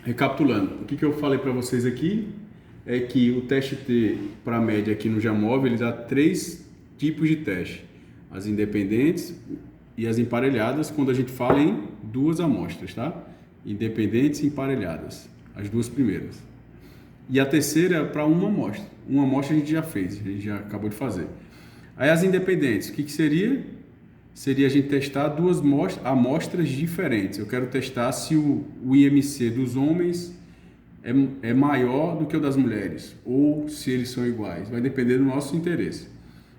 Recapitulando, o que eu falei para vocês aqui é que o teste T para média aqui no Jamov, ele dá três tipos de teste: as independentes e as emparelhadas, quando a gente fala em duas amostras, tá? Independentes e emparelhadas, as duas primeiras. E a terceira é para uma amostra. Uma amostra a gente já fez, a gente já acabou de fazer. Aí as independentes, o que seria? Seria a gente testar duas amostras diferentes. Eu quero testar se o IMC dos homens é maior do que o das mulheres, ou se eles são iguais. Vai depender do nosso interesse.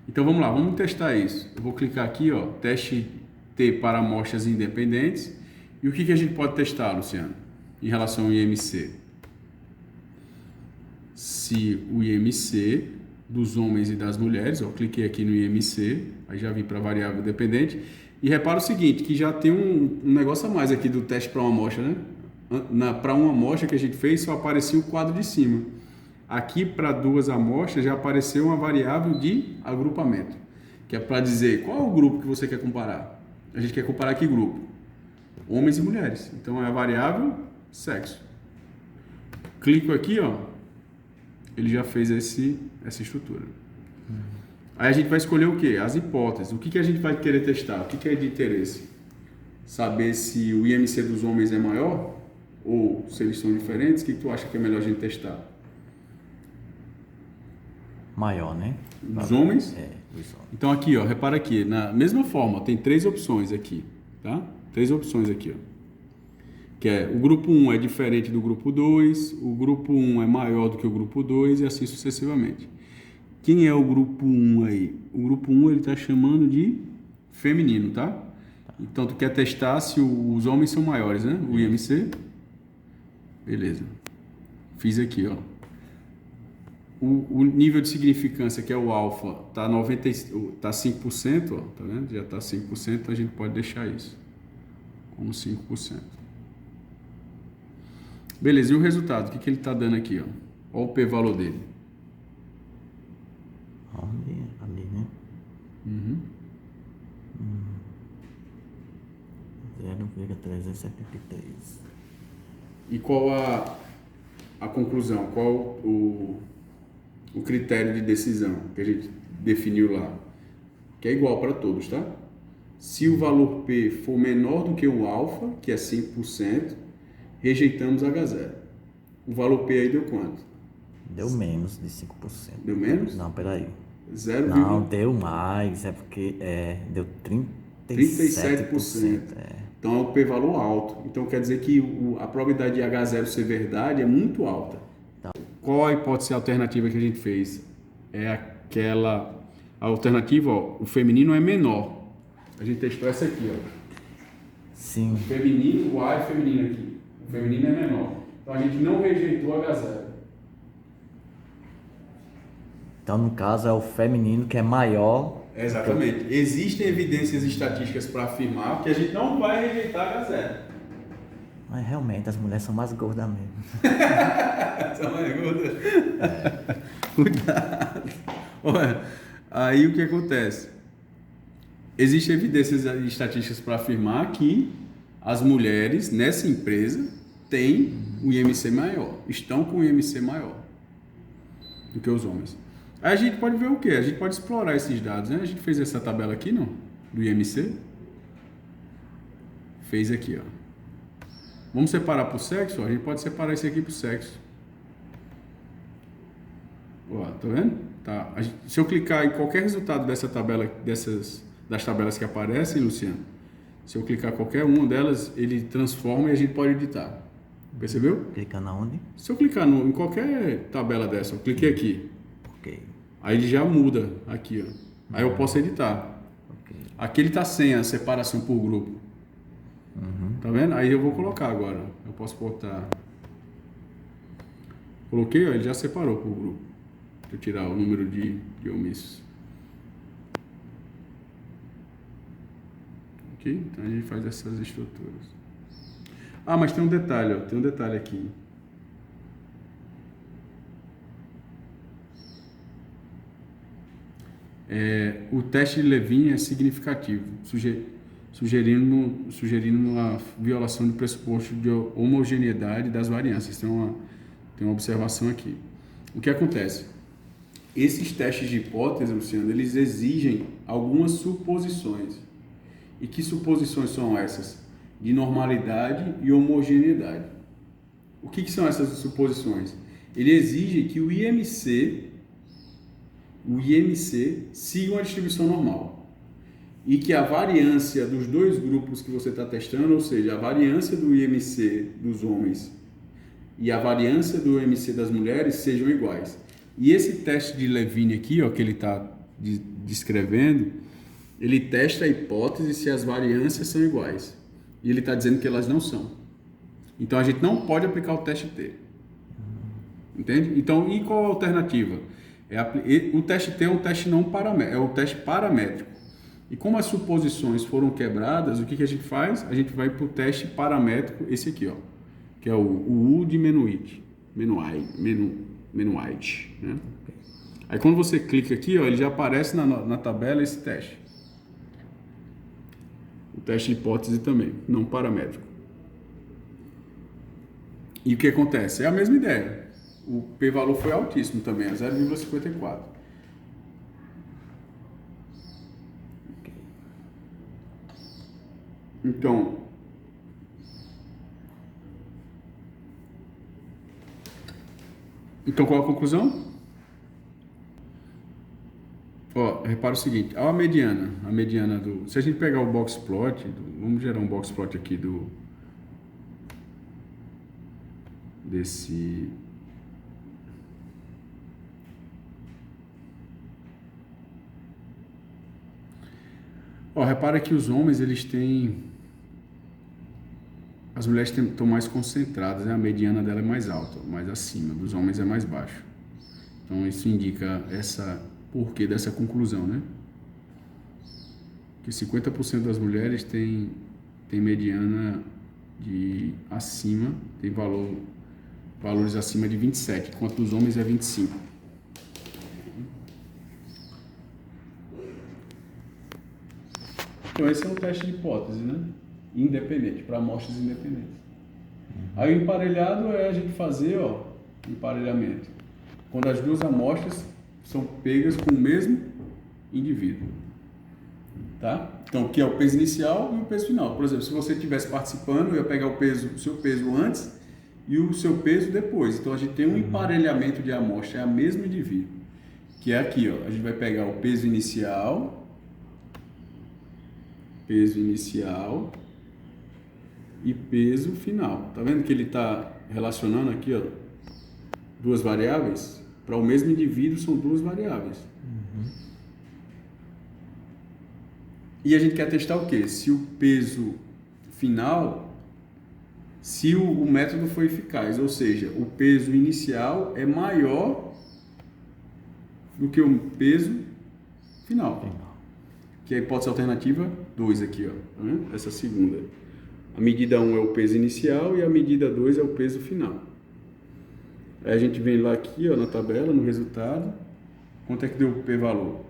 Então vamos lá, vamos testar isso. Eu vou clicar aqui, ó, teste T para amostras independentes. E o que a gente pode testar, Luciano, em relação ao IMC? Se o IMC dos homens e das mulheres, ó, cliquei aqui no IMC, aí já vim para a variável dependente, e repara o seguinte, que já tem um negócio a mais aqui do teste para uma amostra, né? Para uma amostra que a gente fez, só aparecia o quadro de cima. Aqui, para duas amostras, já apareceu uma variável de agrupamento, que é para dizer qual é o grupo que você quer comparar. A gente quer comparar que grupo? Homens e mulheres. Então, é a variável sexo. Clico aqui, ó, ele já fez essa estrutura. Aí a gente vai escolher o que? As hipóteses. O que a gente vai querer testar? O que é de interesse? Saber se o IMC dos homens é maior ou se eles são diferentes. O que tu acha que é melhor a gente testar? Maior, né? Dos homens? É, dos homens. Então aqui, ó, repara aqui, na mesma forma, tem três opções aqui, tá? Três opções aqui, ó. Que é o grupo 1 é diferente do grupo 2, o grupo 1 é maior do que o grupo 2 e assim sucessivamente. Quem é o grupo 1 aí? O grupo 1 ele está chamando de feminino, tá? Então tu quer testar se os homens são maiores, né? O IMC. Beleza. Fiz aqui, ó. O nível de significância, que é o alfa, tá 5%, ó, tá vendo? Já tá 5%, então a gente pode deixar isso como 5%. Beleza, e o resultado? O que ele está dando aqui? Ó? Olha o p-valor dele. Ali, né? Uhum. 0,373. E qual a conclusão? Qual o critério de decisão que a gente definiu lá? Que é igual para todos, tá? Se o valor P for menor do que o alfa, que é 5%, rejeitamos H0. O valor P aí deu quanto? Deu menos de 5%. Deu menos? Não, peraí. 0, Não, deu mais, é porque deu 37%. Então é o p-valor alto. Então quer dizer que a probabilidade de H0 ser verdade é muito alta. Tá. Qual a hipótese alternativa que a gente fez? É aquela a alternativa, ó, o feminino é menor. A gente testou essa aqui, ó. Sim. O feminino, o A é feminino aqui. O feminino é menor. Então a gente não rejeitou H0. Então, no caso, é o feminino que é maior. Exatamente. Existem evidências estatísticas para afirmar que a gente não vai rejeitar H0. Mas realmente as mulheres são mais gordas mesmo. São mais gordas? Cuidado. Olha, aí o que acontece? Existem evidências estatísticas para afirmar que as mulheres nessa empresa têm um IMC maior, estão com um IMC maior do que os homens. Aí a gente pode ver o quê? A gente pode explorar esses dados, né? A gente fez essa tabela aqui, não? Do IMC. Fez aqui, ó. Vamos separar por sexo? A gente pode separar isso aqui por sexo. Ó, tá vendo? Tá. Se eu clicar em qualquer resultado dessa tabela, das tabelas que aparecem, Luciano, se eu clicar em qualquer uma delas, ele transforma e a gente pode editar. Percebeu? Clicando aonde? Se eu clicar em qualquer tabela dessa, eu cliquei aqui. Ok. Aí ele já muda aqui, ó. Aí eu posso editar. Ok. Aqui ele tá sem a separação por grupo. Tá vendo? Aí eu vou colocar agora. Eu posso botar. Coloquei, ó, ele já separou por grupo. Deixa eu tirar o número de omissos. Ok? Então a gente faz essas estruturas. Ah, mas tem um detalhe, ó. Tem um detalhe aqui. O teste de Levine é significativo. sugerindo uma violação do pressuposto de homogeneidade das variâncias. Tem uma observação aqui. O que acontece? Esses testes de hipótese, Luciano, eles exigem algumas suposições. E que suposições são essas? De normalidade e homogeneidade. O que são essas suposições? Ele exige que o IMC siga uma distribuição normal. E que a variância dos dois grupos que você está testando, ou seja, a variância do IMC dos homens e a variância do IMC das mulheres sejam iguais. E esse teste de Levine aqui, ó, que ele está descrevendo, ele testa a hipótese se as variâncias são iguais. E ele está dizendo que elas não são. Então a gente não pode aplicar o teste T. Entende? Então, e qual a alternativa? O teste T é um teste não paramétrico, é o teste paramétrico. E como as suposições foram quebradas, o que a gente faz? A gente vai para o teste paramétrico, esse aqui, ó, que é o U de Menuide, né? Aí quando você clica aqui, ó, ele já aparece na tabela esse teste. O teste de hipótese também, não paramétrico. E o que acontece? É a mesma ideia. O p-valor foi altíssimo também, é 0,54. Então, qual a conclusão? Ó, repara o seguinte, a mediana do... Se a gente pegar o box plot, vamos gerar um box plot aqui desse... Ó, repara que os homens, eles têm... As mulheres estão mais concentradas, né? A mediana dela é mais alta, mais acima, dos homens é mais baixo. Então isso indica porquê dessa conclusão, né? Que 50% das mulheres tem mediana de acima, tem valores acima de 27, enquanto dos homens é 25. Então esse é um teste de hipótese, né? Independente, para amostras independentes. Aí o emparelhado é a gente fazer, ó, emparelhamento. Quando as duas amostras são pegas com o mesmo indivíduo. Tá? Então, que é o peso inicial e o peso final. Por exemplo, se você estivesse participando, eu ia pegar o seu peso antes e o seu peso depois. Então, a gente tem um emparelhamento de amostra, é a mesmo indivíduo. Que é aqui, ó, a gente vai pegar o peso inicial e peso final. Tá vendo que ele está relacionando aqui, ó, duas variáveis? Para o mesmo indivíduo são duas variáveis. E a gente quer testar o quê? Se o peso final, se o método foi eficaz, ou seja, o peso inicial é maior do que o peso final. Que é a hipótese alternativa 2 aqui, ó, tá vendo? Essa segunda. A medida 1 é o peso inicial e a medida 2 é o peso final. Aí a gente vem lá aqui, ó, na tabela, no resultado, quanto é que deu o p-valor?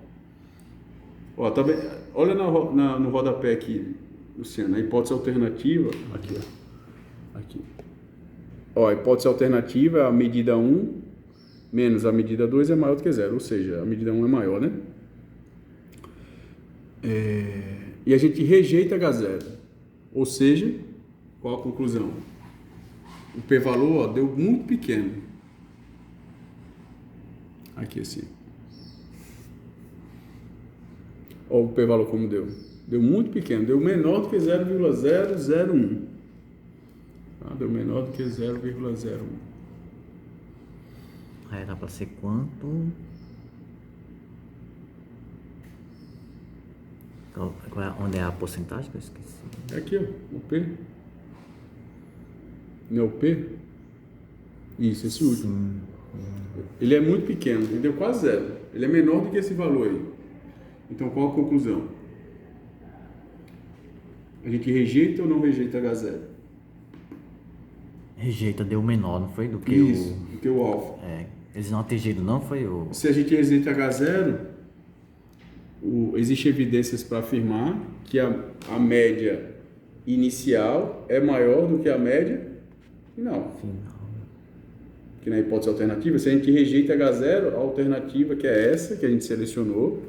Ó, tá bem, olha no rodapé aqui, Luciano, a hipótese alternativa, aqui, ó, aqui. Ó, a hipótese alternativa é a medida 1 menos a medida 2 é maior do que 0, ou seja, a medida 1 é maior, né? E a gente rejeita H0, ou seja, qual a conclusão? O p-valor, ó, deu muito pequeno. Aqui assim. Olha o p-valor como deu. Deu muito pequeno, deu menor do que 0,001. Tá? Deu menor do que 0,01. Aí dá para ser quanto? Onde é a porcentagem que eu esqueci? É aqui, ó, o P. Não é o P? Isso, esse último. Ele é muito pequeno, ele deu quase zero. Ele é menor do que esse valor aí. Então, qual a conclusão? A gente rejeita ou não rejeita H0? Rejeita, deu menor, não foi? Do que isso, do que o alfa. Eles não atingiram, não foi o... Se a gente rejeita H0, Existem evidências para afirmar que a média inicial é maior do que a média final. Que na hipótese alternativa, se a gente rejeita H0, a alternativa, que é essa que a gente selecionou,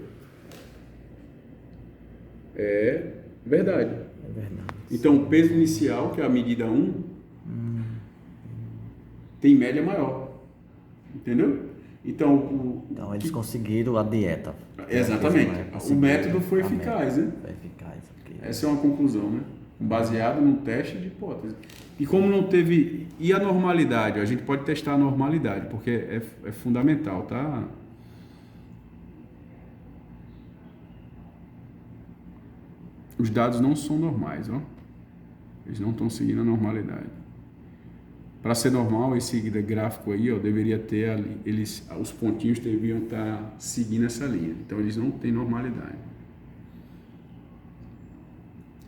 é verdade. É verdade. Então, o peso inicial, que é a medida 1, tem média maior. Entendeu? Então, Então eles conseguiram a dieta. Exatamente. O método foi A eficaz, método né? Foi eficaz. Ok. Essa é uma conclusão, né? Baseado num teste de hipótese. E como não teve... E a normalidade? A gente pode testar a normalidade, porque é fundamental, tá? Os dados não são normais, ó. Eles não estão seguindo a normalidade. Para ser normal, esse gráfico aí, ó, deveria ter ali, os pontinhos deviam estar seguindo essa linha. Então, eles não têm normalidade.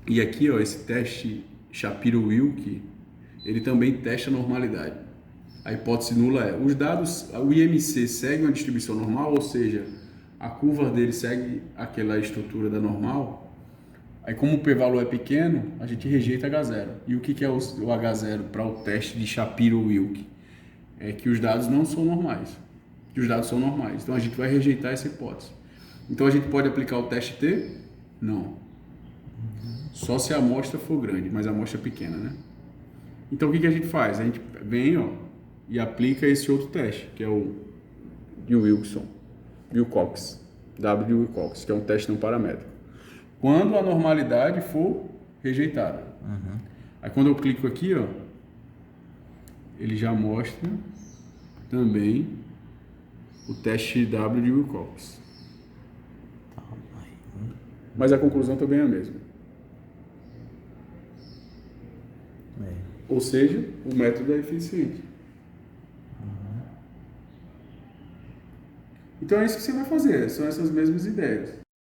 E aqui, ó, esse teste Shapiro-Wilk, ele também testa a normalidade. A hipótese nula é, os dados, o IMC segue uma distribuição normal, ou seja, a curva dele segue aquela estrutura da normal. Aí, como o p-valor é pequeno, a gente rejeita H0. E o que é o H0 para o teste de Shapiro-Wilk? É que os dados não são normais. Que os dados são normais. Então, a gente vai rejeitar essa hipótese. Então, a gente pode aplicar o teste T? Não. Só se a amostra for grande, mas a amostra é pequena, né? Então, o que a gente faz? A gente vem, ó, e aplica esse outro teste, que é o de Wilcox, W. Wilcox, que é um teste não paramétrico. Quando a normalidade for rejeitada. Aí, quando eu clico aqui, ó, ele já mostra também o teste W de Wilcox. Mas a conclusão também é a mesma. Ou seja, o método é eficiente. Então é isso que você vai fazer, são essas mesmas ideias.